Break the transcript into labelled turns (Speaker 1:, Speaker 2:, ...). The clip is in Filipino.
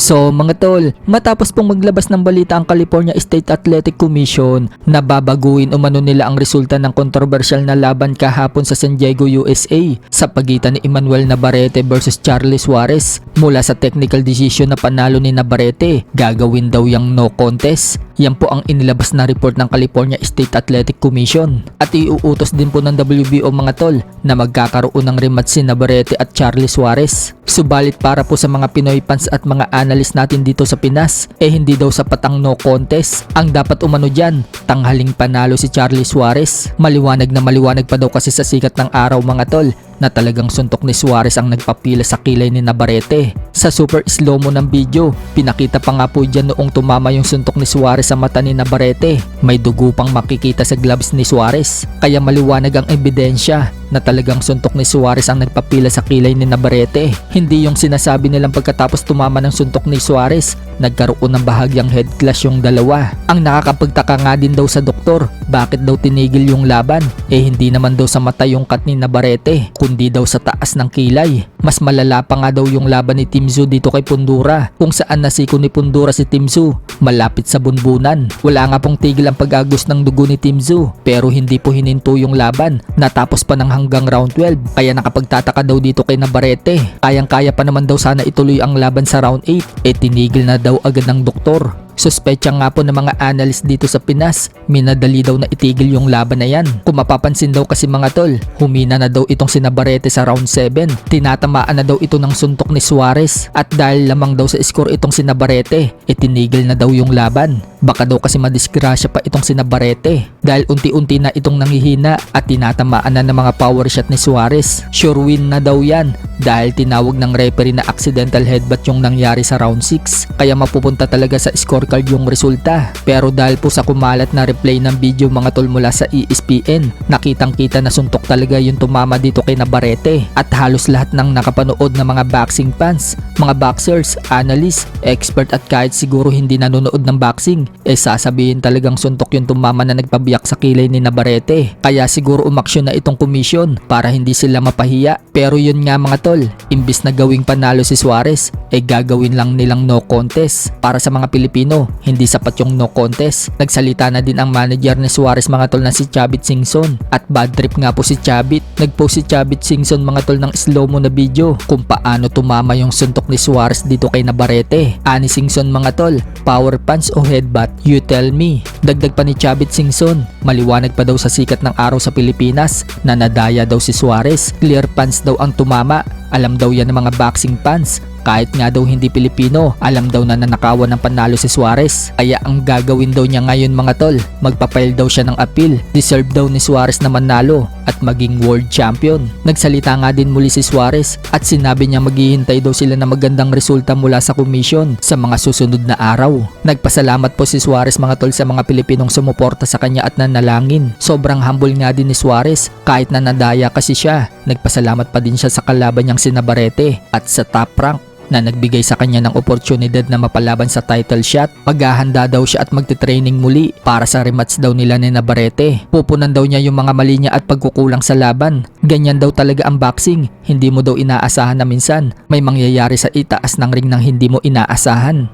Speaker 1: So mga tol, matapos pong maglabas ng balita ang California State Athletic Commission na babaguhin umano nila ang resulta ng kontrobersyal na laban kahapon sa San Diego, USA sa pagitan ni Emmanuel Navarrete versus Charlie Suarez, mula sa technical decision na panalo ni Navarrete, gagawin daw yung no contest. Yan po ang inilabas na report ng California State Athletic Commission. At iuutos din po ng WBO mga tol na magkakaroon ng rematch si Navarrete at Charlie Suarez. Subalit para po sa mga Pinoy fans at mga analyst natin dito sa Pinas, hindi daw sapat ang no contest. Ang dapat umano dyan, tanghaling panalo si Charlie Suarez. Maliwanag na maliwanag pa daw kasi sa sikat ng araw mga tol na talagang suntok ni Suarez ang nagpapila sa kilay ni Navarrete. Sa super slow mo ng video, pinakita pa nga po dyan noong tumama yung suntok ni Suarez sa mata ni Navarrete. May dugo pang makikita sa gloves ni Suarez, kaya maliwanag ang ebidensya na talagang suntok ni Suarez ang nagpapila sa kilay ni Navarrete. Hindi yung sinasabi nilang pagkatapos tumama ng suntok ni Suarez, nagkaroon ng bahagyang head clash yung dalawa. Ang nakakapagtaka nga din daw sa doktor, bakit daw tinigil yung laban? Hindi naman daw sa mata yung cut ni Navarrete, kundi daw sa taas ng kilay. Mas malala pa nga daw yung laban ni Tim Tszyu dito kay Pundura, kung saan nasiko ni Pundura si Tim Tszyu malapit sa bunbunan. Wala nga pong tigil ang pag-agos ng dugo ni Tim Tszyu, pero hindi po hininto yung laban, natapos pa ng hanggang round 12. Kaya nakapagtataka daw dito kay Navarrete, kayang-kaya pa naman daw sana ituloy ang laban sa round 8, tinigil na daw agad ng doktor. Suspetya nga po ng mga analyst dito sa Pinas, minadali daw na itigil yung laban na yan. Kung mapapansin daw kasi mga tol, humina na daw itong si Navarrete sa round 7. Tinatamaan na daw ito ng suntok ni Suarez, at dahil lamang daw sa score itong si Navarrete, itinigil na daw yung laban. Baka daw kasi madisgrasya pa itong si Navarrete dahil unti-unti na itong nanghihina at tinatamaan na ng mga power shot ni Suarez. Sure win na daw yan dahil tinawag ng referee na accidental headbutt yung nangyari sa round 6, kaya mapupunta talaga sa scorecard yung resulta. Pero dahil po sa kumalat na replay ng video mga tol mula sa ESPN, nakitang kita na suntok talaga yung tumama dito kay Navarrete, at halos lahat ng nakapanood na mga boxing fans, mga boxers, analysts, expert at kahit siguro hindi nanonood ng boxing, sasabihin talagang suntok yung tumama na nagpabiyak sa kilay ni Navarrete. Kaya siguro umaksyon na itong komisyon para hindi sila mapahiya. Pero yun nga mga tol, imbis na gawing panalo si Suarez, gagawin lang nilang no contest. Para sa mga Pilipino, hindi sapat yung no contest. Nagsalita na din ang manager ni Suarez mga tol na si Chavit Singson, at bad trip nga po si Chavit. Nagpost si Chavit Singson mga tol ng slow mo na video kung paano tumama yung suntok ni Suarez dito kay Navarrete. Ani Singson mga tol, power punch o headbutt? You tell me. Dagdag pa ni Chavit Singson, maliwanag pa daw sa sikat ng araw sa Pilipinas na nadaya daw si Suarez. Clear punch daw ang tumama. Alam daw yan ng mga boxing fans. Kahit nga daw hindi Pilipino, alam daw na nanakawan ng panalo si Suarez. Kaya ang gagawin daw niya ngayon mga tol, magpapail daw siya ng appeal. Deserve daw ni Suarez na manalo at maging world champion. Nagsalita nga din muli si Suarez at sinabi niya maghihintay daw sila ng magandang resulta mula sa komisyon sa mga susunod na araw. Nagpasalamat po si Suarez mga tol sa mga Pilipinong sumuporta sa kanya at nanalangin. Sobrang humble nga din ni Suarez kahit na nadaya kasi siya. Nagpasalamat pa din siya sa kalaban niyang si Navarrete at sa Top Rank na nagbigay sa kanya ng oportunidad na mapalaban sa title shot. Maghahanda daw siya at magte-training muli para sa rematch daw nila ni Navarrete. Pupunan daw niya yung mga mali niya at pagkukulang sa laban. Ganyan daw talaga ang boxing. Hindi mo daw inaasahan na minsan may mangyayari sa itaas ng ring ng hindi mo inaasahan.